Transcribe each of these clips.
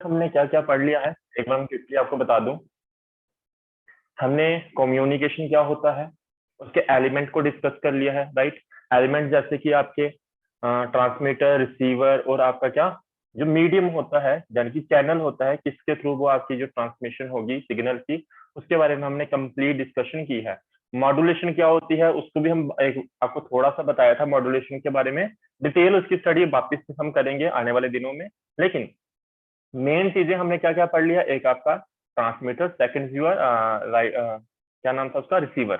हमने क्या क्या पढ़ लिया है एक बार क्विकली आपको बता दूं। हमने कम्युनिकेशन क्या होता है उसके एलिमेंट को डिस्कस कर लिया है, राइट। एलिमेंट जैसे कि आपके ट्रांसमीटर, रिसीवर और आपका क्या जो मीडियम होता है यानी कि चैनल होता है, किसके थ्रू वो आपकी जो ट्रांसमिशन होगी सिग्नल की, उसके बारे में हमने कंप्लीट डिस्कशन की है। मॉड्यूलेशन क्या होती है उसको भी हम आपको थोड़ा सा बताया था मॉड्यूलेशन के बारे में। डिटेल उसकी स्टडी वापस से हम करेंगे आने वाले दिनों में, लेकिन मेन चीजें हमने क्या क्या पढ़ लिया। एक आपका ट्रांसमीटर, सेकंड व्यूअर, क्या नाम था उसका, रिसीवर,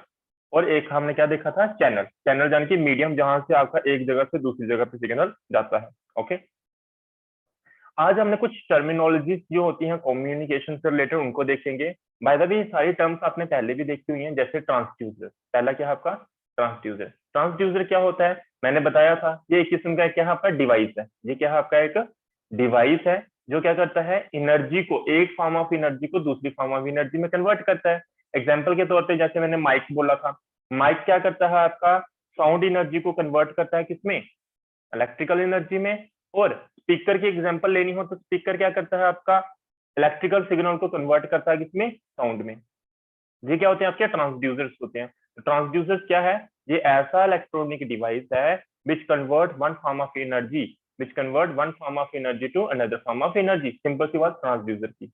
और एक हमने क्या देखा था, चैनल। चैनल यानी कि मीडियम जहां से आपका एक जगह से दूसरी जगह पे सिग्नल जाता है। ओके, आज हमने कुछ टर्मिनोलॉजीज जो होती हैं कम्युनिकेशन से रिलेटेड उनको देखेंगे। बाय द वे ये सारी टर्म्स आपने पहले भी देखी हुई हैं, जैसे ट्रांसड्यूसर। पहला क्या है आपका, ट्रांसड्यूसर। ट्रांसड्यूसर क्या होता है मैंने बताया था, ये एक किस्म का क्या है आपका डिवाइस है। ये क्या है आपका एक डिवाइस है जो क्या करता है, एनर्जी को, एक फॉर्म ऑफ एनर्जी को दूसरी फॉर्म ऑफ एनर्जी में कन्वर्ट करता है। एग्जाम्पल के तौर पे जैसे मैंने माइक बोला था, माइक क्या करता है आपका, साउंड एनर्जी को कन्वर्ट करता है किसमें, इलेक्ट्रिकल एनर्जी में। और स्पीकर की एग्जांपल लेनी हो तो स्पीकर क्या करता है आपका, इलेक्ट्रिकल सिग्नल को कन्वर्ट करता है किसमें, साउंड में। ये क्या होते हैं आपके ट्रांसड्यूसर्स होते हैं। तो ट्रांसड्यूसर्स क्या है, ये ऐसा इलेक्ट्रॉनिक डिवाइस है which convert one form of energy, which convert one form of energy to another form of energy. Simple सी बात ट्रांसड्यूसर की।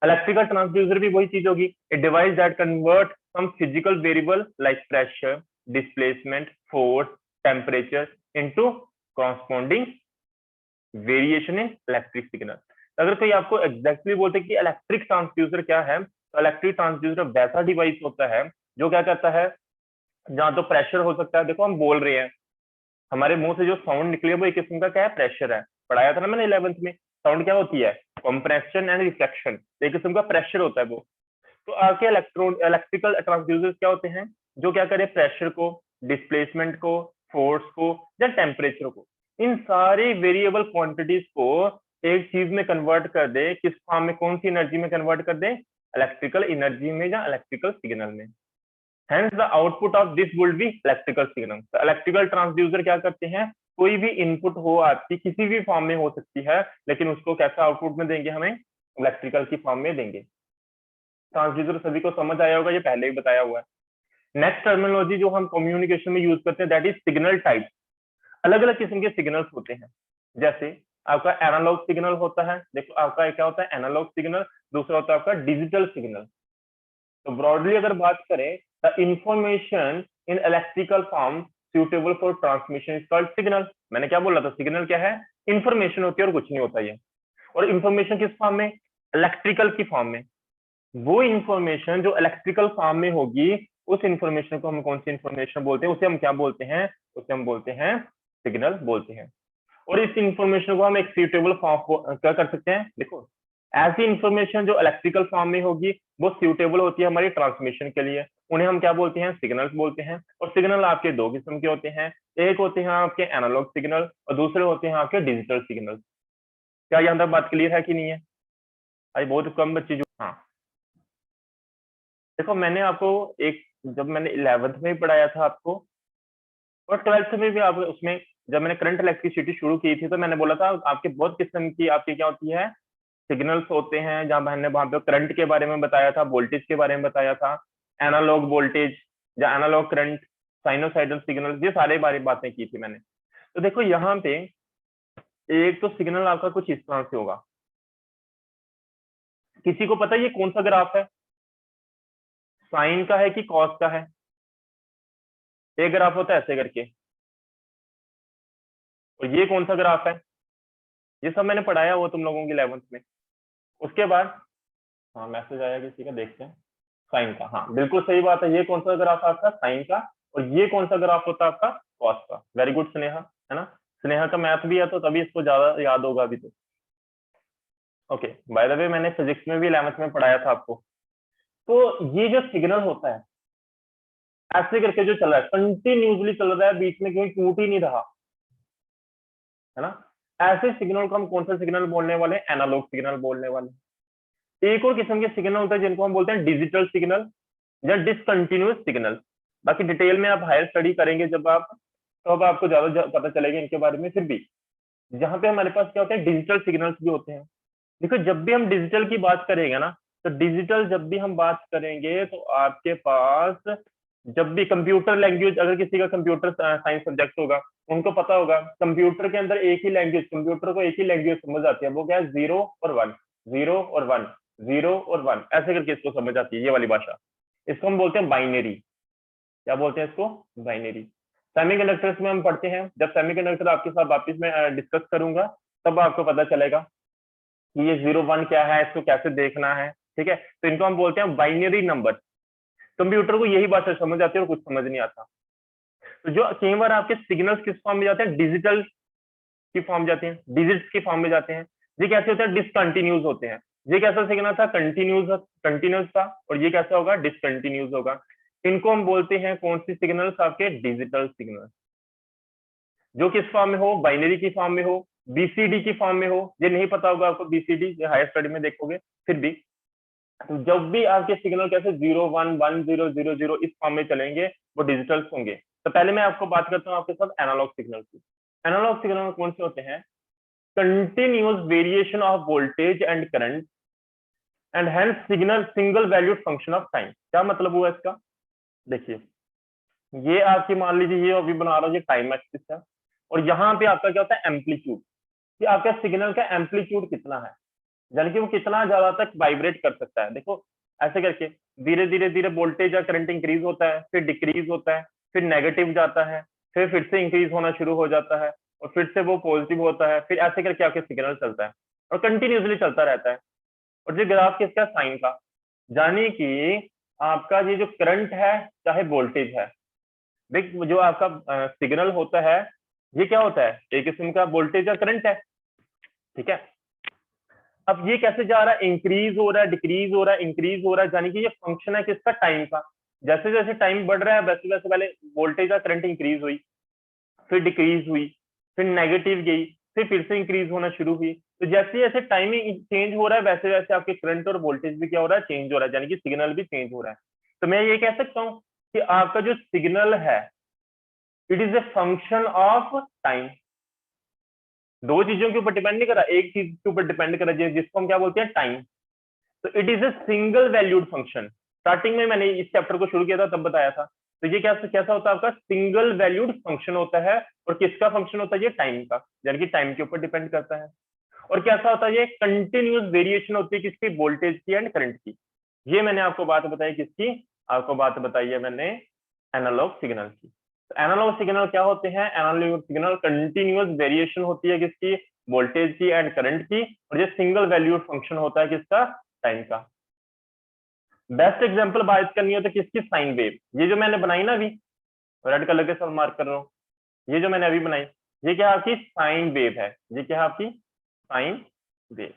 इलेक्ट्रिकल ट्रांसड्यूसर भी वही चीज होगी, a device that convert some physical variable like pressure, displacement, force, temperature into corresponding variation in electric signal. अगर कोई आपको एग्जैक्टली बोलते कि इलेक्ट्रिक ट्रांसड्यूसर क्या है, तो इलेक्ट्रिक ट्रांसड्यूसर वैसा डिवाइस होता है जो क्या करता है, जहां तो प्रेशर हो सकता है। देखो हम बोल रहे हैं, हमारे मुंह से जो साउंड निकले वो एक किस्म का क्या है, प्रेशर है। पढ़ाया था ना मैंने 11th में, साउंड क्या होती है, कंप्रेशन एंड रिफ्लेक्शन, एक किस्म का प्रेशर होता है वो। तो आपके इलेक्ट्रिकल ट्रांसड्यूसर्स क्या होते हैं, जो क्या करे, प्रेशर को, डिस्प्लेसमेंट को, फोर्स को या टेम्परेचर को, इन सारी वेरिएबल क्वांटिटीज को एक चीज में कन्वर्ट कर दे। किस फॉर्म में, कौन सी एनर्जी में कन्वर्ट कर दे, इलेक्ट्रिकल एनर्जी में या इलेक्ट्रिकल सिग्नल में। Hence the output of this would be electrical signal. तो इलेक्ट्रिकल ट्रांसड्यूसर क्या करते हैं, कोई भी इनपुट हो आपकी किसी भी फॉर्म में हो सकती है, लेकिन उसको कैसा आउटपुट में देंगे, हमें इलेक्ट्रिकल की फॉर्म में देंगे। ट्रांसड्यूसर सभी को समझ आया होगा, ये पहले ही बताया हुआ है। नेक्स्ट टर्मिनोलॉजी जो हम कम्युनिकेशन में यूज करते हैं दैट इज सिग्नल टाइप। अलग अलग किस्म के सिग्नल्स होते हैं, जैसे आपका एनालॉग सिग्नल होता है। देखो आपका क्या होता है, एनालॉग सिग्नल, दूसरा होता है आपका डिजिटल सिग्नल। तो ब्रॉडली अगर बात करें, the information in electrical form suitable for transmission is called signal. मैंने क्या बोला था, सिग्नल क्या है, इंफॉर्मेशन होती है और कुछ नहीं होता ये। और इंफॉर्मेशन किस फॉर्म में, इलेक्ट्रिकल की फॉर्म में। वो इंफॉर्मेशन जो इलेक्ट्रिकल फॉर्म में होगी, उस इंफॉर्मेशन को हम कौन सी इंफॉर्मेशन बोलते हैं, उसे हम क्या बोलते हैं, उसे हम बोलते हैं सिग्नल बोलते हैं। और इस इंफॉर्मेशन को हम एक सूटेबल फॉर्म क्या कर सकते हैं, देखो ऐसी इंफॉर्मेशन जो इलेक्ट्रिकल फॉर्म में होगी वो सूटेबल होती है हमारी ट्रांसमिशन के लिए, उन्हें हम क्या बोलते हैं, सिग्नल्स बोलते हैं। और सिग्नल आपके दो किस्म के होते हैं, एक होते हैं आपके एनालॉग सिग्नल और दूसरे होते हैं आपके डिजिटल सिग्नल। क्या यहाँ तक बात क्लियर है कि नहीं है, अभी बहुत कम बच्चे जो, हाँ देखो मैंने आपको एक, जब मैंने 11th में भी पढ़ाया था आपको, और 12th में भी आप उसमें, जब मैंने करंट इलेक्ट्रिसिटी शुरू की थी तो मैंने बोला था आपके बहुत किस्म की आपकी क्या होती है, सिग्नल्स होते हैं। जहां मैंने वहां पे करंट के बारे में बताया था, वोल्टेज के बारे में बताया था, एनालॉग वोल्टेज या एनालॉग करंट, साइनोसाइडल सिग्नल, ये सारे बारे बातें की थी मैंने। तो देखो यहाँ पे एक तो सिग्नल आपका कुछ इस तरह से होगा, किसी को पता है ये कौन सा ग्राफ है, साइन का है कि कॉस का है। एक ग्राफ होता है ऐसे करके, और ये कौन सा ग्राफ है, ये सब मैंने पढ़ाया वो तुम लोगों की 11th में। उसके बाद, हाँ मैसेज आया किसी का, देखते हैं, साइन का, हाँ बिल्कुल सही बात है। ये कौन सा ग्राफ आपका, साइन का। और ये कौन सा ग्राफ होता है आपका, कॉस का। वेरी गुड स्नेहा, है ना, स्नेहा का मैथ भी है तो तभी इसको ज्यादा याद होगा अभी तो। ओके, बाय द वे मैंने फिजिक्स में भी 11th में पढ़ाया था आपको। तो ये जो सिग्नल होता है ऐसे करके जो चल रहा है, कंटिन्यूसली चल रहा है, बीच में कहीं टूट ही नहीं रहा, है ना, ऐसे सिग्नल को हम कौन सा सिग्नल बोलने वाले हैं, एनालॉग सिग्नल बोलने वाले। एक और किस्म के सिग्नल होता है जिनको हम बोलते हैं डिजिटल सिग्नल या डिसकंटिन्यूअस सिग्नल। बाकी डिटेल में आप हायर स्टडी करेंगे जब आप, तो अब आपको ज्यादा पता चलेगा इनके बारे में। फिर भी जहाँ पे हमारे पास क्या होता है, डिजिटल सिग्नल्स भी होते हैं। देखो जब भी हम डिजिटल की बात करेंगे ना, तो डिजिटल जब भी हम बात करेंगे तो आपके पास जब भी कंप्यूटर लैंग्वेज, अगर किसी का कंप्यूटर साइंस सब्जेक्ट होगा, उनको पता होगा कंप्यूटर के अंदर एक ही लैंग्वेज, कंप्यूटर को एक ही लैंग्वेज समझ आती है, वो क्या है, 0 और 1, 0 और 1, 0 और 1 ऐसे करके इसको समझ आती है, ये वाली भाषा। इसको हम बोलते हैं बाइनरी। क्या बोलते हैं इसको, बाइनरी। सेमीकंडक्टर्स में हम पढ़ते हैं, जब सेमीकंडक्टर आपके साथ वापस में डिस्कस करूंगा तब आपको पता चलेगा कि ये 0 1 क्या है, इसको कैसे देखना है। ठीक है, तो इनको हम बोलते हैं बाइनरी नंबर। कंप्यूटर को यही भाषा समझ आती है और कुछ समझ नहीं आता। तो जो कई बार आपके सिग्नल्स किस फॉर्म में जाते हैं, डिजिटल की फॉर्म जाते हैं, डिजिट्स की फॉर्म में जाते हैं। ये कैसे होते हैं, डिसकंटिन्यूज होते हैं। ये कैसा सिग्नल था, कंटिन्यूस था, और ये कैसा होगा, डिसकंटिन्यूस होगा। इनको हम बोलते हैं कौन सी सिग्नल्स, आपके डिजिटल सिग्नल। जो किस फॉर्म में हो, बाइनरी की फॉर्म में हो, बीसीडी की फॉर्म में हो। ये नहीं पता होगा आपको, बीसीडी हायर स्टडी में देखोगे फिर भी। तो जब भी आपके सिग्नल कैसे 0 1 1 0 0 0 इस फॉर्म में चलेंगे, वो डिजिटल्स होंगे। तो पहले मैं आपको बात करता हूँ आपके साथ एनालॉग सिग्नल की। एनालॉग सिग्नल कौन से होते हैं, continuous variation of voltage and current and hence signal single valued function of time. क्या मतलब हुआ इसका, देखिए ये आपकी मान लीजिए, ये अभी बना रहा हूँ, ये टाइम एक्सिस है, और यहाँ पे आपका क्या होता है, एम्पलीट्यूड, कि आपका सिग्नल का एम्पलीट्यूड कितना है, यानी कि वो कितना ज्यादा तक वाइब्रेट कर सकता है। देखो ऐसे करके धीरे धीरे धीरे वोल्टेज या करंट इंक्रीज होता है, फिर डिक्रीज होता है, फिर नेगेटिव जाता है, फिर से इंक्रीज होना शुरू हो जाता है, और फिर से वो पॉजिटिव होता है, फिर ऐसे करके आपके सिग्नल चलता है और कंटिन्यूसली चलता रहता है। और जो ग्राफ किसका, साइन का, यानी कि आपका ये जो करंट है चाहे वोल्टेज है, देख जो आपका सिग्नल होता है, ये क्या होता है, एक किस्म का वोल्टेज या करंट है। ठीक है, अब ये कैसे जा रहा है, इंक्रीज हो रहा है, डिक्रीज हो रहा है, इंक्रीज हो रहा है, यानी कि ये फंक्शन है किसका, टाइम का। जैसे जैसे टाइम बढ़ रहा है वैसे वैसे पहले वोल्टेज या करंट इंक्रीज हुई, फिर डिक्रीज हुई, फिर नेगेटिव गई, फिर से इंक्रीज होना शुरू हुई। तो जैसे जैसे टाइमिंग चेंज हो रहा है वैसे वैसे आपके करंट और वोल्टेज भी क्या हो रहा है, चेंज हो रहा है, यानी कि सिग्नल भी चेंज हो रहा है। तो मैं ये कह सकता हूँ कि आपका जो सिग्नल है, it is a function of time. दो चीजों के ऊपर डिपेंड नहीं करा, एक चीज के ऊपर डिपेंड करा, जिसको हम क्या बोलते हैं, टाइम। तो it is a single valued function. Starting में मैंने इस चैप्टर को शुरू किया था तब बताया था। तो ये कैसा होता है, आपका सिंगल वैल्यूड फंक्शन होता है, और किसका फंक्शन होता है, ये टाइम का, यानी कि टाइम के ऊपर डिपेंड करता है। और कैसा होता है, ये कंटिन्यूस वेरिएशन होती है किसकी, वोल्टेज की एंड करंट की। ये मैंने आपको बात बताई किसकी, आपको बात बताई है मैंने एनालॉग सिग्नल की। तो एनालॉग सिग्नल क्या होते हैं, एनालॉग सिग्नल कंटिन्यूस वेरिएशन होती है किसकी, वोल्टेज की एंड करंट की, और ये सिंगल वैल्यूड फंक्शन होता है किसका, टाइम का। बेस्ट एग्जांपल बात करनी हो तो किसकी, साइन वेव। ये जो मैंने बनाई ना अभी, रेड कलर के साथ मार्क कर रहा हूँ, ये जो मैंने अभी बनाई, ये क्या आपकी साइन वेव है। ये क्या है आपकी साइन वेव।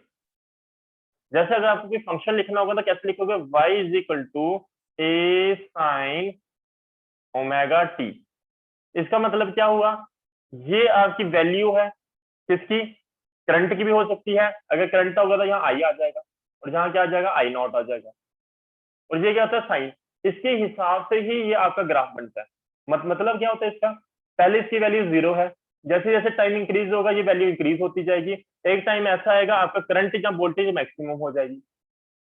जैसे अगर आपको कोई फंक्शन लिखना होगा तो कैसे लिखोगे, y is equal to A sine omega T. इसका मतलब क्या हुआ, ये आपकी वैल्यू है किसकी, करंट की भी हो सकती है। अगर करंट होगा तो यहाँ आई आ जाएगा, और जहाँ क्या आ जाएगा, आई नॉट आ जाएगा। और ये क्या होता है, साइन। इसके हिसाब से ही ये आपका ग्राफ बनता है। मतलब क्या होता है इसका, पहले इसकी वैल्यू 0 है, जैसे जैसे टाइम इंक्रीज होगा ये वैल्यू इंक्रीज होती जाएगी। एक टाइम ऐसा आएगा आपका करंट या वोल्टेज मैक्सिमम हो जाएगी,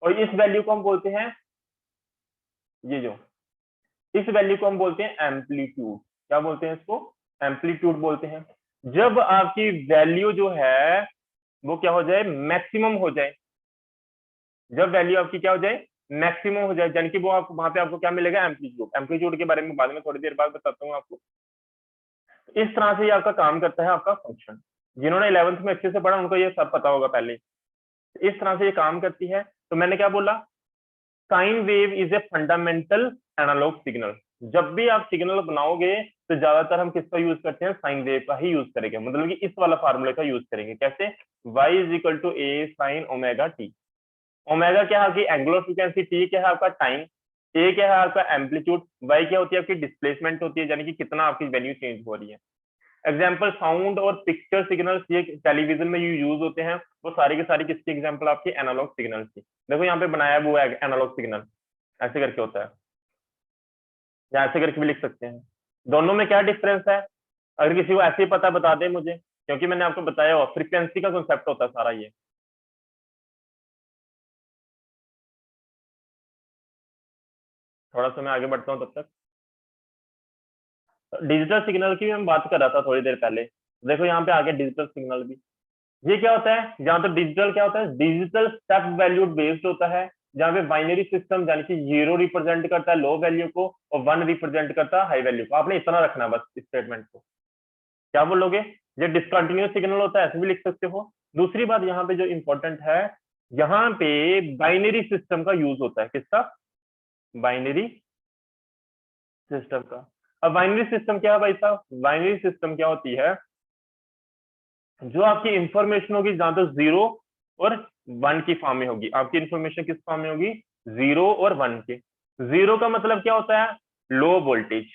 और इस वैल्यू को हम बोलते हैं, ये जो इस वैल्यू को हम बोलते हैं एम्पलीट्यूड। क्या बोलते हैं इसको, एम्पलीट्यूड बोलते हैं। जब आपकी वैल्यू जो है वो क्या हो जाए, मैक्सिमम हो जाए, जब वैल्यू आपकी क्या हो जाए, मैक्सिमम हो जाए, यानी कि वो आपको वहां पे आपको क्या मिलेगा, एम्पलीट्यूड। एम्पलीट्यूड के बारे में बाद में थोड़ी देर बाद बताता हूँ आपको। इस तरह से ये आपका काम करता है आपका फंक्शन। जिन्होंने 11th में अच्छे से पढ़ा उनको ये सब पता होगा पहले। इस तरह से ये काम करती है। तो मैंने क्या बोला, sine wave is a fundamental analog signal. जब भी आप सिग्नल बनाओगे तो ज्यादातर हम किसका यूज करते हैं, साइन वेव का ही यूज करेंगे, मतलब कि इस वाला फार्मूले का यूज करेंगे। कैसे, y is equal to A sine omega T. Omega क्या है आपकी एंगुलर फ्रीक्वेंसी, टी क्या है आपका टाइम, ए क्या है आपका एम्पलीट्यूड, वाई क्या होती है आपकी डिस्प्लेसमेंट होती है, यानी कि कितना आपकी वैल्यू चेंज हो रही है। एग्जाम्पल साउंड और पिक्चर सिग्नल्स ये टेलीविजन में यूज होते हैं, वो सारी के सारी किसकी एग्जाम्पल आपकी एनालॉग सिग्नल्स की। देखो यहाँ पे बनाया वो है एनालॉग सिग्नल, ऐसे करके होता है, या ऐसे करके भी लिख सकते हैं। दोनों में क्या डिफरेंस है, अगर किसी को ऐसे ही पता बता दे मुझे। क्योंकि मैंने आपको बताया हुआ फ्रीक्वेंसी का कॉन्सेप्ट होता है सारा ये। थोड़ा सा मैं आगे बढ़ता हूँ तब तक। डिजिटल सिग्नल की मैं बात कर रहा था थोड़ी देर पहले। देखो यहाँ पे आगे डिजिटल सिग्नल भी, ये क्या होता है, जहां तक डिजिटल क्या होता है, डिजिटल स्टेप वैल्यू बेस्ड होता है, जहां पे बाइनरी सिस्टम यानी कि 0 रिप्रेजेंट करता है लो वैल्यू को और 1 रिप्रेजेंट करता है हाई वैल्यू को। आपने इतना रखना बस इस स्टेटमेंट को। क्या बोलोगे, ये डिसकंटिन्यूस सिग्नल होता है, ऐसे भी लिख सकते हो। दूसरी बात यहाँ पे जो इंपॉर्टेंट है, यहाँ पे बाइनरी सिस्टम का यूज होता है। किसका, बाइनरी सिस्टम का। अब बाइनरी सिस्टम क्या है भाई साहब, बाइनरी सिस्टम क्या होती है, जो आपकी इंफॉर्मेशन होगी जहां तक 0 और 1 की फॉर्म में होगी। आपकी इंफॉर्मेशन किस फॉर्म में होगी, 0 और 1 के। 0 का मतलब क्या होता है, लो वोल्टेज।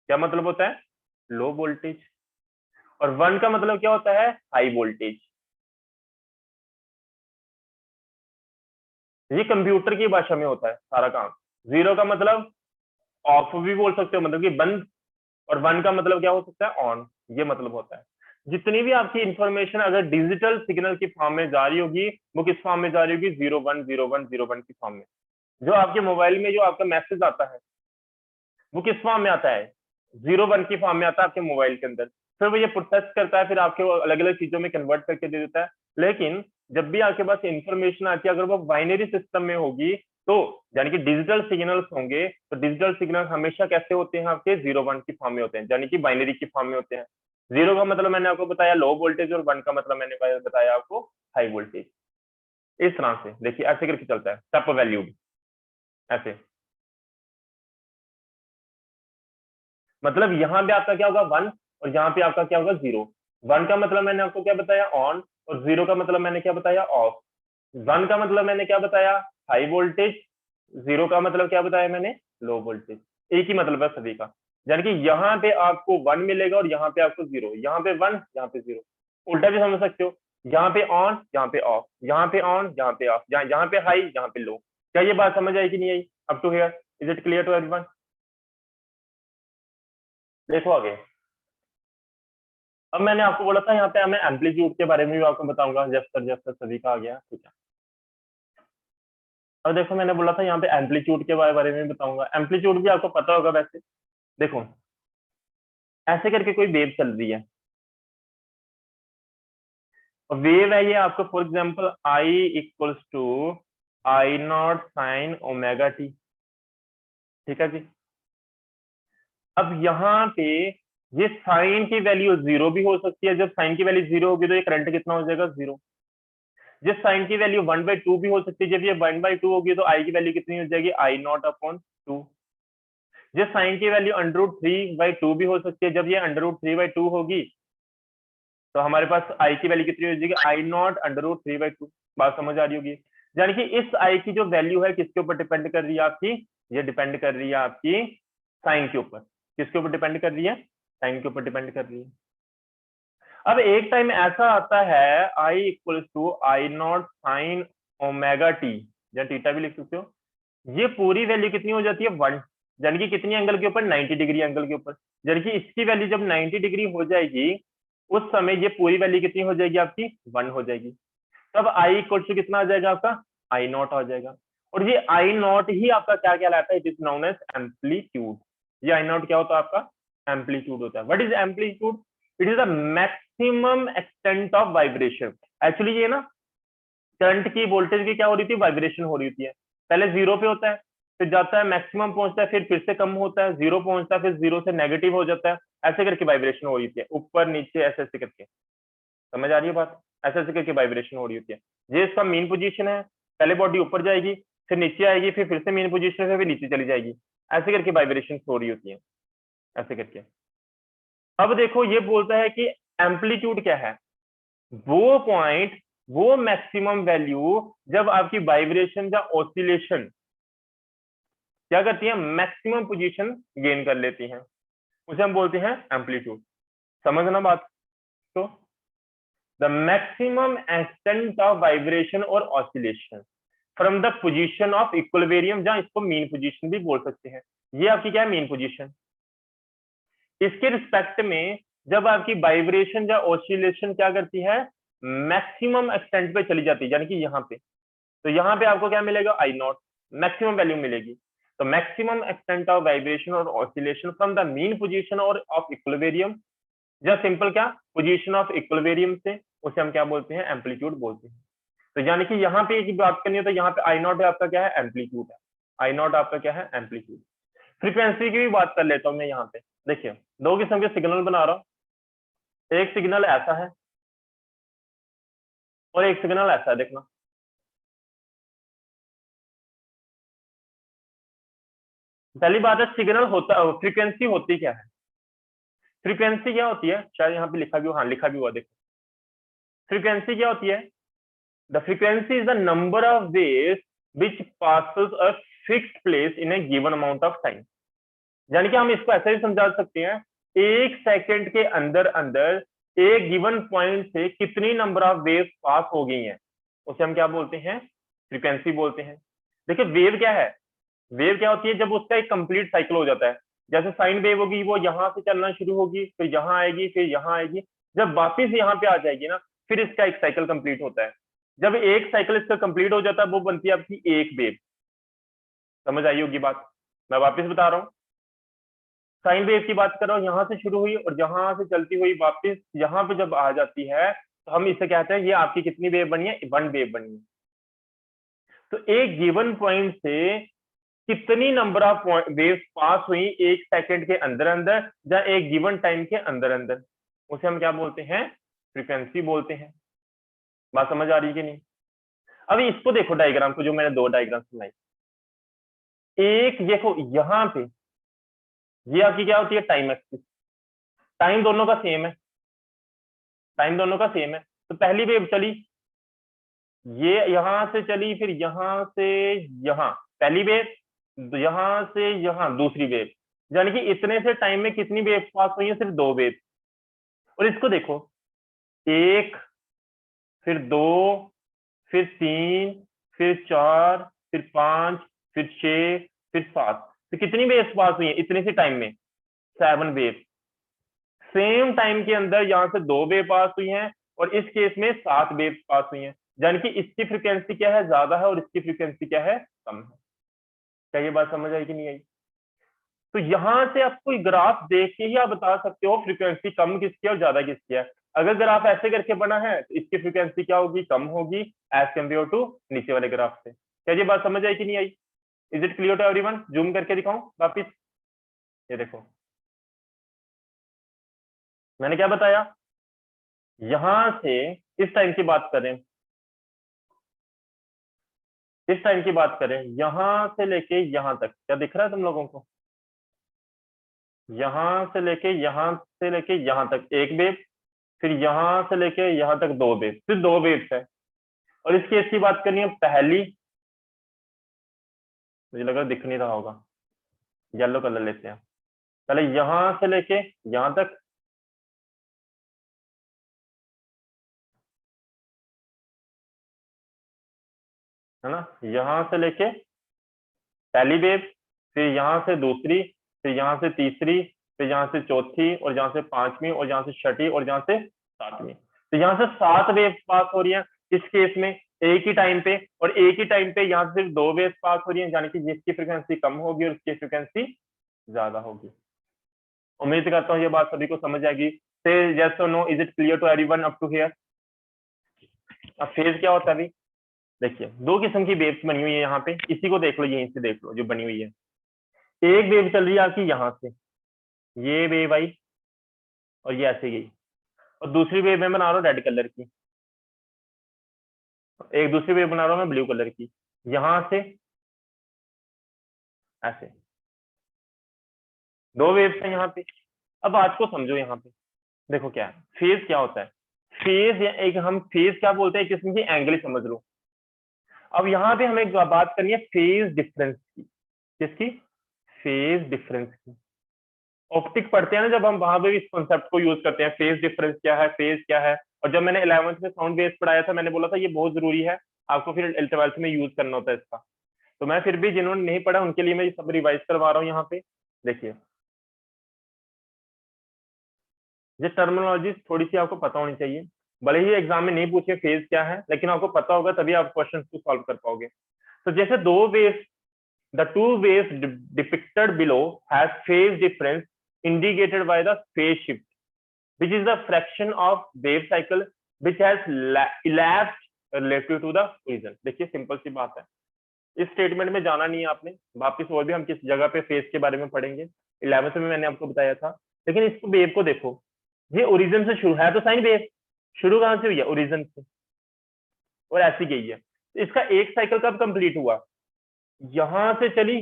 क्या मतलब होता है, लो वोल्टेज। और 1 का मतलब क्या होता है, हाई वोल्टेज। ये कंप्यूटर की भाषा में होता है सारा काम। 0 का मतलब ऑफ भी बोल सकते हो, मतलब कि बंद। और 1 का मतलब क्या हो सकता है, ऑन। ये मतलब होता है। जितनी भी आपकी इंफॉर्मेशन अगर डिजिटल सिग्नल की फॉर्म में जा रही होगी, वो किस फॉर्म में जा रही होगी, 010101 की फॉर्म में। जो आपके मोबाइल में जो आपका मैसेज आता है, वो किस फॉर्म में आता है, 01 की फॉर्म में आता है आपके मोबाइल के अंदर। फिर वो ये प्रोसेस करता है, फिर आपके अलग अलग चीजों में कन्वर्ट करके दे देता है। लेकिन जब भी आपके पास इंफॉर्मेशन आती है, अगर वो बाइनरी सिस्टम में होगी, तो यानी कि डिजिटल सिग्नल्स होंगे, तो डिजिटल सिग्नल हमेशा कैसे होते हैं, आपके 01 की फॉर्म में होते हैं, यानी कि बाइनरी की फॉर्म में होते हैं। 0 का मतलब मैंने आपको बताया लो वोल्टेज, और 1 का मतलब मैंने बताया आपको हाई वोल्टेज। इस तरह से देखिए, ऐसे करके चलता है स्टेप वैल्यू ऐसे। मतलब यहाँ पे आपका क्या होगा, 1, और यहाँ पे आपका क्या होगा, 0। 1 का मतलब मैंने आपको क्या बताया, ऑन। और 0 का मतलब मैंने क्या बताया, ऑफ। 1 का मतलब मैंने क्या बताया, हाई वोल्टेज। 0 का मतलब क्या बताया मैंने, लो वोल्टेज। एक ही मतलब है सभी का। यानी कि यहाँ पे आपको 1 मिलेगा और यहाँ पे आपको 0, यहाँ पे 1, यहाँ पे 0। उल्टा भी समझ सकते हो, यहाँ पे ऑन, यहाँ पे ऑफ, यहाँ पे ऑन, यहाँ पे ऑफ, यहाँ पे हाई, यहाँ पे लो। क्या ये बात समझ आई कि नहीं आई, up to here, is it clear to everyone. देखो आगे। अब मैंने आपको बोला था यहाँ पे मैं एम्पलीट्यूड के बारे में भी आपको बताऊंगा, जब तक सभी का आ गया, ठीक है। अब देखो, मैंने बोला था यहाँ पे एम्पलीट्यूड के बारे में भी बताऊंगा। एम्पलीट्यूड भी आपको पता होगा वैसे। देखो, ऐसे करके कोई वेव चल रही है, और वेव है ये आपको, for example I equals to I0 sin ωt। ठीक है जी। अब यहाँ पे ये साइन की वैल्यू 0 भी हो सकती है। जब साइन की वैल्यू 0 होगी तो ये करंट कितना हो जाएगा, 0। जिस साइन की वैल्यू 1/2 भी हो सकती है, जब ये 1/2 होगी तो आई की वैल्यू कितनी हो जाएगी, I0/2। जिस साइन की वैल्यू √3/2 भी हो सकती है, जब ये √3/2 होगी, तो हमारे पास आई की वैल्यू कितनी हो जाएगी, I0 √3/2। बात समझ आ रही होगी। यानी कि इस आई की जो वैल्यू है किसके ऊपर डिपेंड कर रही है आपकी, ये डिपेंड कर रही है आपकी साइन के ऊपर। किसके ऊपर डिपेंड कर रही है, साइन के ऊपर डिपेंड कर रही है। अब एक टाइम ऐसा आता है I equal to I0 sin ωt, या थीटा भी लिख सकते हो। ये पूरी वैल्यू कितनी हो जाती है, 1। यानी कि कितनी एंगल के ऊपर, 90 डिग्री एंगल के ऊपर। यानी कि इसकी वैल्यू जब 90 डिग्री हो जाएगी, उस समय ये पूरी वैल्यू कितनी हो जाएगी आपकी, 1 हो जाएगी। तब आई इक्वल टू कितना आ जाएगा आपका, I0 आ जाएगा। और ये I0 ही आपका क्या कहलाता है, it is known as amplitude. ये I0 क्या होता है आपका, एम्पलीट्यूड होता है। What is amplitude, it is the maximum extent of vibration. Actually ये ना, करंट की, वोल्टेज की क्या हो रही थी, वाइब्रेशन हो रही होती है। पहले 0 पे होता है, फिर जाता है मैक्सिमम पहुंचता है, फिर से कम होता है, 0 पहुंचता है, फिर 0 से नेगेटिव हो जाता है। ऐसे करके वाइब्रेशन हो रही होती है, ऊपर नीचे ऐसे ऐसे करके। समझ आ रही है बात, ऐसे ऐसे करके वाइब्रेशन हो रही होती है। ये इसका मेन पोजीशन है। पहले बॉडी ऊपर जाएगी, फिर नीचे आएगी, फिर से मेन पोजीशन से फिर नीचे चली जाएगी। ऐसे करके वाइब्रेशन हो रही होती है, ऐसे करके। अब देखो, ये बोलता है कि एम्पलीट्यूड क्या है, वो पॉइंट, वो मैक्सिमम वैल्यू जब आपकी वाइब्रेशन या ऑसिलेशन क्या करती है, मैक्सिमम पोजीशन गेन कर लेती हैं, उसे हम बोलते हैं एम्पलीट्यूड। समझना बात। तो the maximum extent of vibration और oscillation from the position of equilibrium, जहां इसको मीन पोजीशन भी बोल सकते हैं। ये आपकी क्या है, मीन पोजीशन। इसके रिस्पेक्ट में जब आपकी वाइब्रेशन या ऑसिलेशन क्या करती है, मैक्सिमम एक्सटेंट पे चली जाती है, यानी कि यहाँ पे, तो यहाँ पे आपको क्या मिलेगा, आई नॉट, मैक्सिमम वैल्यू मिलेगी। तो मैक्सिमम एक्सटेंट ऑफ वाइब्रेशन और oscillation from the mean position और ऑफ इक्विलिब्रियम, या सिंपल क्या, पोजीशन ऑफ इक्विलिब्रियम से, उसे हम क्या बोलते हैं, एम्पलीट्यूड बोलते हैं। तो यानी कि यहाँ पे एक बात करनी है, तो यहाँ पे आई नॉट आपका क्या है, एम्पलीट्यूड है, आई नॉट आपका क्या है, एम्पलीट्यूड। फ्रीक्वेंसी की भी बात कर लेता हूँ मैं यहाँ पे। देखिए, दो किस्म के सिग्नल बना रहा हूँ, एक सिग्नल ऐसा है और एक सिग्नल ऐसा है। देखना, पहली बात है सिग्नल होता, फ्रीक्वेंसी होती क्या है, फ्रीक्वेंसी क्या होती है, शायद यहाँ पे लिखा भी हो, हाँ लिखा भी हुआ, देखो फ्रीक्वेंसी क्या होती है, the frequency is the number of waves which passes a fixed place in a given amount of time। यानी कि हम इसको ऐसे भी समझा सकते हैं, एक सेकंड के अंदर अंदर एक गिवन पॉइंट से कितनी नंबर ऑफ वेव्स पास हो गई हैं, उसे हम क्या बोलते हैं, फ्रीक्वेंसी बोलते हैं। देखिए वेव क्या है, वेव क्या होती है, जब उसका एक कंप्लीट साइकिल हो जाता है, जैसे साइन वेव होगी, वो यहाँ से चलना शुरू होगी, फिर यहाँ आएगी, फिर यहाँ आएगी, जब वापिस यहाँ पे आ जाएगी ना, फिर इसका एक साइकिल कंप्लीट होता है। जब एक साइकिल इसका कंप्लीट हो जाता है, वो बनती है आपकी एक वेव। समझ आई होगी बात, मैं वापिस बता रहा हूँ, साइन वेव की बात कर रहा हूँ, यहाँ से शुरू हुई और यहाँ से चलती हुई वापिस यहाँ पे जब आ जाती है, तो हम इसे कहते हैं ये आपकी कितनी वेव बनी है, वन वेव बनी है। तो एक गिवन पॉइंट से कितनी नंबर ऑफ वेव्स पास हुई एक सेकंड के अंदर अंदर या एक गिवन टाइम के अंदर अंदर, उसे हम क्या बोलते हैं, फ्रीक्वेंसी बोलते हैं। बात समझ आ रही है कि नहीं। अभी इसको देखो डायग्राम को, जो मैंने दो डायग्राम बनाई, एक देखो यहाँ पे, ये आपकी क्या होती है, टाइम एक्सिस, टाइम दोनों का सेम है, टाइम दोनों का सेम है। तो पहली वेव चली, ये यहां से चली, फिर यहां से यहाँ पहली वेव, यहां से यहाँ दूसरी वेव, यानी कि इतने से टाइम में कितनी वेव पास हुई है, सिर्फ दो वेव। और इसको देखो, एक, फिर दो, फिर तीन, फिर चार, फिर पांच, फिर छह, फिर सात, तो कितनी वेव्स पास हुई है इतने से टाइम में, सेवन वेव। सेम टाइम के अंदर यहाँ से दो वेव पास हुई हैं और इस केस में सात वेव पास हुई हैं, यानी कि इसकी फ्रीक्वेंसी क्या है, ज्यादा है, और इसकी फ्रीक्वेंसी क्या है, कम है। क्या ये बात समझ आई कि नहीं आई। तो यहां से आप कोई ग्राफ देख के ही आप बता सकते हो फ्रीक्वेंसी कम किसकी है और ज्यादा किसकी है। अगर ग्राफ ऐसे करके बना है तो इसकी फ्रीक्वेंसी क्या होगी, कम होगी, एज कम्पेयर टू नीचे वाले ग्राफ से। क्या ये बात समझ आई कि नहीं आई। Is it clear to everyone. Zoom करके दिखाऊं वापिस, ये देखो मैंने क्या बताया, यहां से इस टाइम की बात करें, इस टाइम की बात करें, यहां से लेके यहां तक, क्या दिख रहा है तुम लोगों को, यहां से लेके यहां से लेके यहां तक एक वेव, फिर यहां से लेके यहां तक दो वेव, फिर दो वेव्स है। और इस केस की बात करनी है पहली, मुझे लगा दिख नहीं रहा होगा, येलो कलर लेते हैं, पहले यहां से लेके यहां तक, है ना, यहां से लेके पहली वेव, फिर यहां से दूसरी, फिर यहां से तीसरी, फिर यहां से चौथी, और यहां से पांचवी, और यहां से छठी, और यहां से सातवीं। तो यहां से सात वेव पास हो रही है इस केस में एक ही टाइम पे, और एक ही टाइम पे यहाँ से सिर्फ दो वेव पास हो रही है, यानी कि जिसकी फ्रिक्वेंसी कम होगी और उसकी फ्रिक्वेंसी ज्यादा होगी। उम्मीद करता हूँ ये बात सभी को समझ आएगी। से यस और no, is it clear to everyone up to here. अब फेज क्या होता है अभी, देखिए दो किस्म की वेव्स बनी हुई है यहाँ पे, इसी को देख लो, यहीं से देख लो जो बनी हुई है। एक वेव चल रही है आपकी यहाँ से, ये वेव आई और ये ऐसे गई, और दूसरी वेव मैं बना रहा हूँ रेड कलर की, एक दूसरी वेव बना रहा हूँ मैं ब्लू कलर की, यहां से ऐसे दो वेव्स हैं यहाँ पे। अब आज को समझो, यहाँ पे देखो क्या है, फेज क्या होता है, फेज या एक हम फेज क्या बोलते हैं, एक किस्म की एंगल ही समझ लो। अब यहाँ पे हमें बात करनी है फेज डिफरेंस की, किसकी, फेज डिफरेंस की। ऑप्टिक पढ़ते हैं ना जब हम, वहां पे भी इस कॉन्सेप्ट को यूज करते हैं, फेज डिफरेंस क्या है, फेज क्या है। और जब मैंने 11th में साउंड बेस पढ़ाया था, मैंने बोला था ये बहुत जरूरी है, आपको फिर 12th में यूज करना होता है इसका। तो मैं फिर भी जिन्होंने नहीं पढ़ा उनके लिए मैं ये सब रिवाइज करवा रहा हूँ यहाँ पे। देखिए ये टर्मिनोलॉजी थोड़ी सी आपको पता होनी चाहिए, भले ही एग्जाम में नहीं पूछे फेज क्या है, लेकिन आपको पता होगा तभी आप क्वेश्चन को सॉल्व कर पाओगे। तो जैसे दो waves, the two waves depicted below has phase difference indicated by the phase shift which is the fraction of wave cycle which has elapsed relative to the origin। देखिए सिंपल सी बात है, इस स्टेटमेंट में जाना नहीं है आपने, वापस और भी हम किस जगह पे फेज के बारे में पढ़ेंगे, 11th में मैंने आपको बताया था। लेकिन इस वेव को देखो, ये ओरिजिन से शुरू है, तो साइन वेव शुरू कहां से हुई है, ओरिजिन से, और ऐसी गई है। इसका एक साइकिल कब कंप्लीट हुआ, यहां से चली,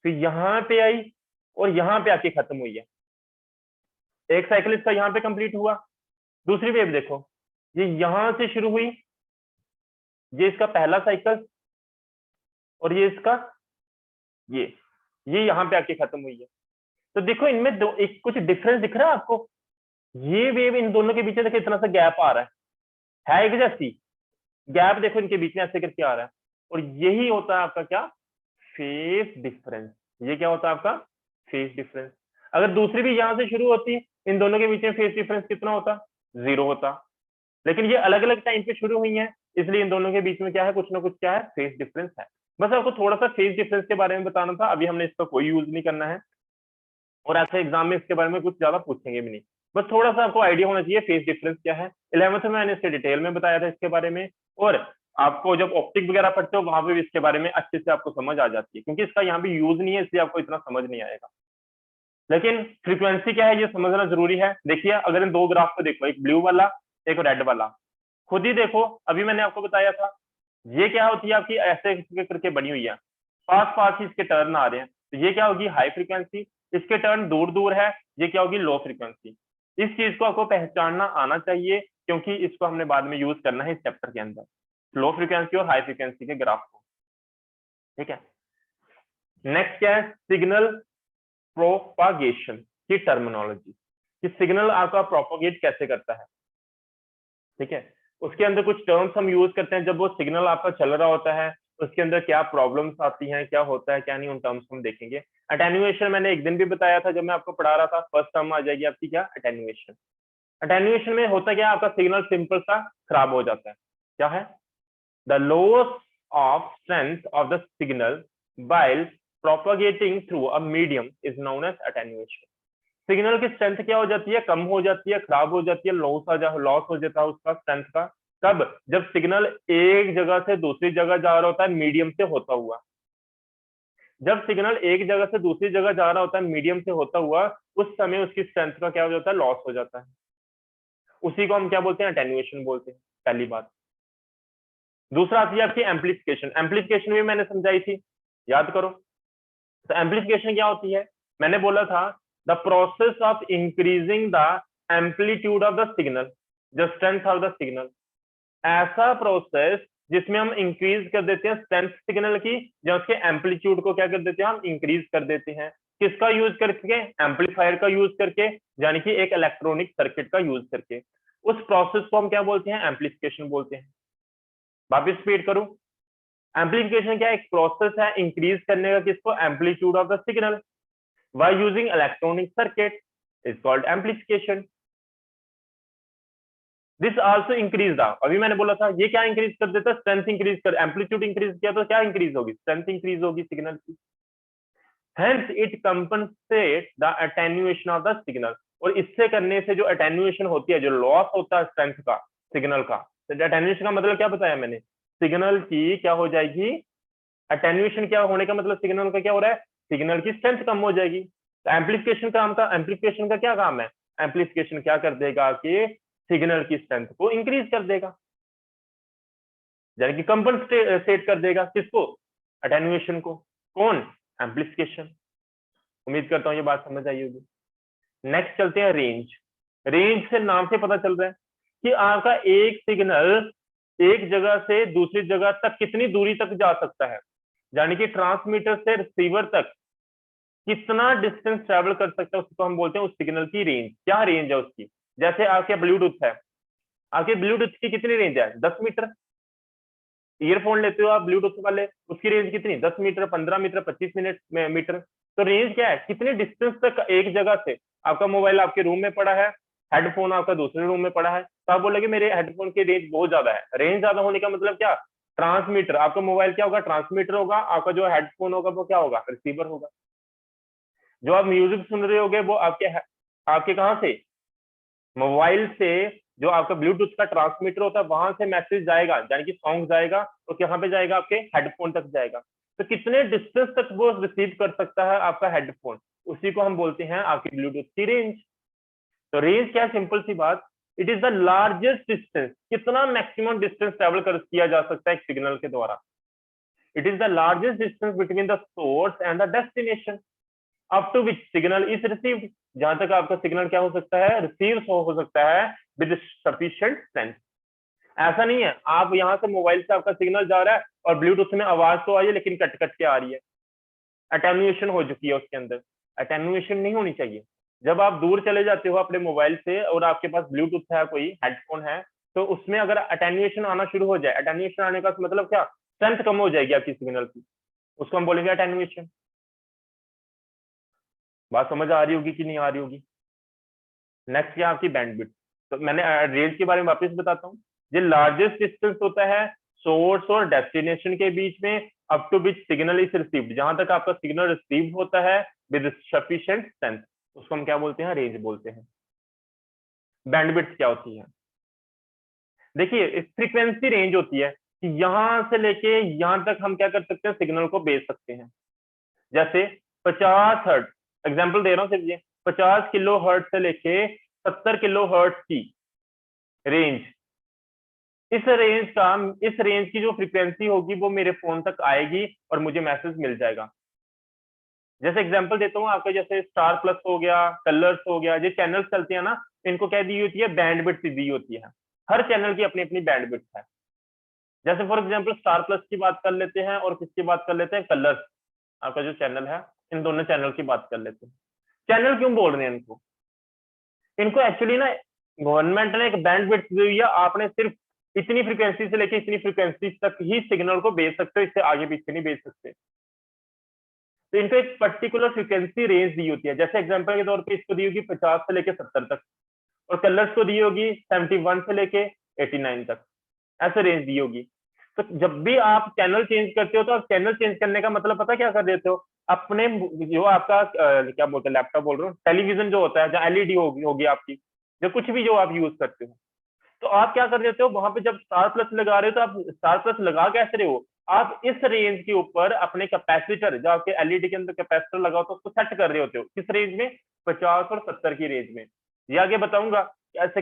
फिर यहां पे आई, और यहां पे आके खत्म हुई है। एक साइकिल इसका यहाँ पे कंप्लीट हुआ। दूसरी वेव देखो, ये यहां से शुरू हुई, ये इसका पहला साइकिल, और ये इसका ये यहाँ पे आके खत्म हुई है। तो देखो इनमें दो एक कुछ डिफरेंस दिख रहा है आपको, ये वेव इन दोनों के बीच में देखो इतना सा गैप आ रहा है एक जैसी गैप, देखो इनके बीच में ऐसे करके आ रहा है, और यही होता है आपका क्या, फेज डिफरेंस। ये क्या होता है आपका, फेज डिफरेंस। अगर दूसरी भी यहां से शुरू होती, इन दोनों के बीच में फेज डिफरेंस कितना होता, 0 होता। लेकिन ये अलग अलग टाइम पे शुरू हुई हैं, इसलिए इन दोनों के बीच में क्या है, कुछ ना कुछ क्या है, फेज डिफरेंस है। बस आपको थोड़ा सा फेज डिफरेंस के बारे में बताना था, अभी हमने इसका कोई यूज नहीं करना है, और ऐसे एग्जाम में इसके बारे में कुछ ज्यादा पूछेंगे भी नहीं। बस थोड़ा सा आपको आइडिया होना चाहिए फेज डिफरेंस क्या है। 11th में मैंने इसके डिटेल में बताया था इसके बारे में, और आपको जब ऑप्टिक वगैरह पढ़ते हो वहां पे भी इसके बारे में अच्छे से आपको समझ आ जाती है, क्योंकि इसका यहाँ भी यूज नहीं है, इसलिए आपको इतना समझ नहीं आएगा। लेकिन फ्रीक्वेंसी क्या है ये समझना जरूरी है। देखिए अगर इन दो ग्राफ को देखो, एक ब्लू वाला एक रेड वाला, खुद ही देखो, अभी मैंने आपको बताया था ये क्या होती है आपकी, ऐसे करके बनी हुई है, पास पास ही इसके टर्न आ रहे हैं, तो ये क्या होगी, हाई फ्रीक्वेंसी। इसके टर्न दूर दूर है, ये क्या होगी, लो फ्रीक्वेंसी। इस चीज को आपको पहचानना आना चाहिए, क्योंकि इसको हमने बाद में यूज करना है इस चैप्टर के अंदर, लो फ्रीक्वेंसी और हाई फ्रीक्वेंसी के ग्राफ को। ठीक है, नेक्स्ट क्या है, सिग्नल प्रोपागेशन की टर्मिनोलॉजी, कि सिग्नल आपका प्रोपोगेट कैसे करता है। ठीक है, उसके अंदर कुछ टर्म्स हम यूज करते हैं, जब वो सिग्नल आपका चल रहा होता है उसके अंदर क्या प्रॉब्लम्स आती हैं, क्या होता है क्या नहीं, उन टर्म्स हम देखेंगे। अटेन्युएशन मैंने एक दिन भी बताया था जब मैं आपको पढ़ा रहा था, फर्स्ट टर्म आ जाएगी आपकी क्या, अटेन्युएशन। अटेन्युएशन में होता क्या है, आपका सिग्नल सिंपल सा खराब हो जाता है। क्या है, the loss of strength of the signal while propagating through a medium is known as attenuation। Signal की स्ट्रेंथ क्या हो जाती है, कम हो जाती है, खराब हो जाती है, लॉस हो जाता है उसका स्ट्रेंथ का। कब, जब सिग्नल एक जगह से दूसरी जगह जा रहा होता है मीडियम से होता हुआ। जब सिग्नल एक जगह से दूसरी जगह जा रहा होता है मीडियम से होता हुआ, उस समय उसकी स्ट्रेंथ का क्या हो जाता है, लॉस हो जाता है। उसी को हम क्या बोलते हैं, अटेन्युएशन बोलते हैं, पहली बात। दूसरा आती है आपकी एम्पलीफिकेशन। एम्पलीफिकेशन भी मैंने समझाई थी, याद करो। तो एम्पलीफिकेशन क्या होती है, मैंने बोला था the process of increasing the amplitude of the signal, the strength of the signal. ऐसा प्रोसेस जिसमें हम इंक्रीज कर देते हैं स्ट्रेंथ सिग्नल की, या उसके एम्पलीट्यूड को क्या कर देते हैं, हम इंक्रीज कर देते हैं। किसका यूज करके, एम्पलीफायर का यूज करके, यानी कि एक इलेक्ट्रॉनिक सर्किट का यूज करके। उस प्रोसेस को हम क्या बोलते हैं, एम्पलीफिकेशन बोलते हैं। वापिस रिपीट करूं, एम्पलीफिकेशन क्या एक प्रोसेस है इंक्रीज करने का, किसको, amplitude of the signal by using electronic circuit is called amplification। this also increase the, अभी मैंने बोला था ये क्या इंक्रीज कर देता है, स्ट्रेंथ इंक्रीज कर, एम्पलीट्यूड इंक्रीज किया तो क्या इंक्रीज होगी, स्ट्रेंथ इंक्रीज होगी सिग्नल की। hence it compensates the attenuation of the signal। और इससे करने से जो अटेन्युएशन होती है, जो लॉस होता है स्ट्रेंथ का सिग्नल का, तो अटेन्युएशन का मतलब क्या बताया मैंने, सिग्नल की क्या हो जाएगी, अटेन्युएशन क्या होने का मतलब सिग्नल का क्या हो रहा है, सिग्नल की स्ट्रेंथ कम हो जाएगी। तो एम्पलीफिकेशन काम का, एम्पलीफिकेशन का क्या काम है, एम्पलीफिकेशन क्या कर देगा कि सिग्नल की स्ट्रेंथ को इंक्रीज कर देगा, यानी कि कंपनसेट कर देगा किसको, अटेन्युएशन को। कौन, एम्पलीफिकेशन। उम्मीद करता हूं ये बात समझ आई होगी। नेक्स्ट चलते हैं रेंज। रेंज से नाम से पता चल रहा है कि आपका एक सिग्नल एक जगह से दूसरी जगह तक कितनी दूरी तक जा सकता है, यानी कि ट्रांसमीटर से रिसीवर तक कितना डिस्टेंस ट्रेवल कर सकता है, उसको हम बोलते हैं उस सिग्नल की रेंज। क्या रेंज है उसकी, जैसे आपके ब्लूटूथ है, आपके ब्लूटूथ की कितनी रेंज है, 10 मीटर। ईयरफोन लेते हो आप ब्लूटूथ वाले, उसकी रेंज कितनी, 10 मीटर, 15 मीटर, 25 मीटर। तो रेंज क्या है, कितने डिस्टेंस तक एक जगह से, आपका मोबाइल आपके रूम में पड़ा है, हेडफोन आपका दूसरे रूम में पड़ा है, तो आप बोलोगे मेरे हेडफोन की रेंज बहुत ज्यादा है। रेंज ज्यादा होने का मतलब क्या, ट्रांसमीटर, आपका मोबाइल क्या होगा, ट्रांसमीटर होगा, आपका जो हेडफोन होगा वो क्या होगा, रिसीवर होगा। जो आप म्यूजिक सुन रहे होगे वो आपके कहाँ से, मोबाइल से, जो आपका ब्लूटूथ का ट्रांसमीटर होता है वहां से मैसेज जाएगा, यानी कि सॉन्ग जाएगा, तो कहाँ पे जाएगा, आपके हेडफोन तक जाएगा। तो कितने डिस्टेंस तक वो रिसीव कर सकता है आपका हेडफोन, उसी को हम बोलते हैं आपकी ब्लूटूथ की रेंज। तो रेंज क्या, सिंपल सी बात, it is the largest distance, कितना मैक्सिमम डिस्टेंस ट्रेवल किया जा सकता है एक सिग्नल के द्वारा। It is the largest distance between the source and the destination up to which signal is received, जहां तक आपका सिग्नल क्या हो सकता है, रिसीव हो सकता है विद सफिशिएंट सेंस। ऐसा नहीं है आप यहाँ से मोबाइल से आपका सिग्नल जा रहा है और ब्लूटूथ में आवाज तो आई है लेकिन कट कट के आ रही है, अटेन्युएशन हो चुकी है उसके अंदर। अटेन्युएशन नहीं होनी चाहिए। जब आप दूर चले जाते हो अपने मोबाइल से और आपके पास ब्लूटूथ है, कोई हेडफोन है, तो उसमें अगर अटेन्युएशन आना शुरू हो जाए, अटेन्युएशन आने का मतलब क्या, स्ट्रेंथ कम हो जाएगी आपकी सिग्नल की, उसको हम बोलेंगे अटेन्युएशन। बात समझ आ रही होगी कि नहीं आ रही होगी। नेक्स्ट है आपकी बैंडविड्थ। तो मैंने रेंज के बारे में वापस बताता हूँ। ये लार्जेस्ट डिस्टेंस होता है सोर्स और डेस्टिनेशन के बीच में, up to which signal is received, जहां तक आपका सिग्नल रिसीव होता है विद सफिशिएंट सेंस, उसको हम क्या बोलते हैं, रेंज बोलते हैं। बैंडविड्थ क्या होती है, देखिए फ्रीक्वेंसी रेंज होती है कि यहां से लेके यहां तक हम क्या कर सकते हैं, सिग्नल को भेज सकते हैं। जैसे 50 हर्ट्ज, एग्जाम्पल दे रहा हूँ सिर्फ ये, 50 किलो हर्ट्ज से लेके 70 किलो हर्ट्ज की रेंज, इस रेंज की जो फ्रीक्वेंसी होगी वो मेरे फोन तक आएगी और मुझे मैसेज मिल जाएगा। जैसे एग्जांपल देता हूँ आपका, जैसे स्टार प्लस हो गया, कलर्स हो गया, ये चैनल्स चलते हैं ना, इनको क्या दी होती है, बैंडविड्थ दी होती है। हर चैनल की अपनी अपनी बैंडविड्थ है। जैसे फॉर एग्जांपल स्टार प्लस की बात कर लेते हैं और किसकी बात कर लेते हैं, कलर्स, आपका जो चैनल है, इन दोनों चैनल की बात कर लेते हैं। चैनल क्यों बोल रहे हैं इनको, इनको एक्चुअली ना गवर्नमेंट ने एक बैंडविड्थ दी हुई है, आपने सिर्फ इतनी फ्रीक्वेंसी से लेके इतनी फ्रीक्वेंसी तक ही सिग्नल को भेज सकते हो, इससे आगे पीछे नहीं भेज सकते। तो इनको एक पर्टिकुलर फ्रीक्वेंसी रेंज दी होती है। जैसे एग्जांपल के तौर पे इसको दी होगी 50 से लेके 70 तक, और कलर्स को दी होगी 71 से लेके 89 तक, ऐसे रेंज दी होगी। तो जब भी आप चैनल चेंज करते हो, तो आप चैनल चेंज करने का मतलब पता क्या कर देते हो, अपने जो आपका क्या बोलते हैं, लैपटॉप बोल रहा हूँ, टेलीविजन जो होता है, जो एलईडी होगी आपकी, जो कुछ भी जो आप यूज करते हो, तो आप क्या कर देते हो, वहां पे जब स्टार प्लस लगा रहे हो तो आप स्टार प्लस लगा कैसे रहे हो, आप इस रेंज के ऊपर अपने कैपेसिटर, जो आपके एलईडी के अंदर कैपेसिटर लगा होता है, उसको सेट कर रहे होते हो किस रेंज में, 50 और 70 की रेंज में। ये आगे बताऊंगा कैसे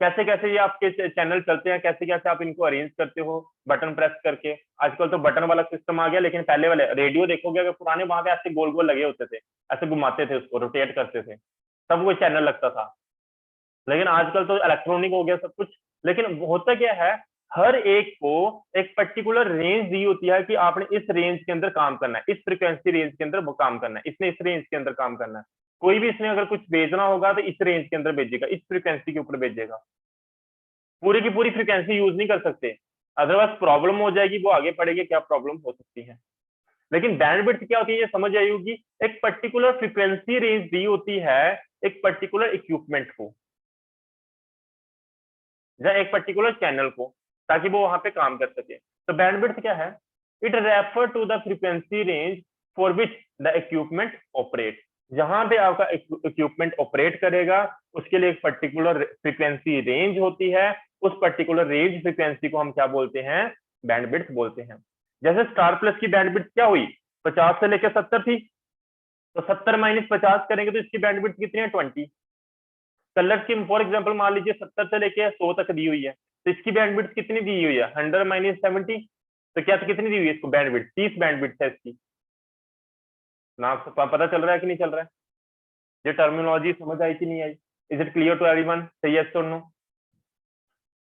कैसे कैसे ये आपके चैनल चलते हैं, कैसे कैसे आप इनको अरेंज करते हो बटन प्रेस करके। आजकल तो बटन वाला सिस्टम आ गया, लेकिन पहले वाले रेडियो देखोगे अगर पुराने, वहां पे ऐसे गोल गोल लगे होते थे, ऐसे घुमाते थे उसको, रोटेट करते थे, तब वो चैनल लगता था। लेकिन आजकल तो इलेक्ट्रॉनिक हो गया सब कुछ। लेकिन होता क्या है, हर एक को एक पर्टिकुलर रेंज दी होती है कि आपने इस रेंज के अंदर काम करना है, इस फ्रीक्वेंसी रेंज के अंदर वो काम करना है, इसने इस रेंज के अंदर काम करना है। कोई भी इसने अगर कुछ भेजना होगा तो इस रेंज के अंदर भेजेगा, इस फ्रीक्वेंसी के ऊपर भेजेगा, पूरी की पूरी फ्रीक्वेंसी यूज नहीं कर सकते, अदरवाइज प्रॉब्लम हो जाएगी, वो आगे पढ़ेंगे क्या प्रॉब्लम हो सकती है। लेकिन बैंडविड्थ क्या होती है, ये समझ आई होगी, एक पर्टिकुलर फ्रीक्वेंसी रेंज दी होती है एक पर्टिकुलर इक्विपमेंट को, या एक पर्टिकुलर चैनल को, ताकि वो वहां पे काम कर सके। तो बैंडविड्थ क्या है, it refer to the frequency range for which the equipment operate, जहां पे आपका इक्विपमेंट ऑपरेट करेगा उसके लिए एक पर्टिकुलर फ्रीक्वेंसी रेंज होती है, उस पर्टिकुलर रेंज फ्रीक्वेंसी को हम क्या बोलते हैं, बैंडविड्थ बोलते हैं। जैसे स्टार प्लस की बैंडविड्थ क्या हुई, 50 से लेकर 70 थी, तो 70 माइनस 50 करेंगे तो इसकी बैंडविड्थ कितनी है, 20। कलर की फॉर एग्जांपल मान लीजिए 70 से लेके 100 तक दी हुई है, तो इसकी बैंडविड्थ कितनी दी हुई है, 100 माइनस 70, तो क्या कितनी दी हुई है इसको बैंडविड्थ, 30 बैंडविड्थ है इसकी। ना पता चल रहा है कि नहीं चल रहा है, ये टर्मिनोलॉजी समझ आई कि नहीं आई, is it clear to everyone, सही यस और नो।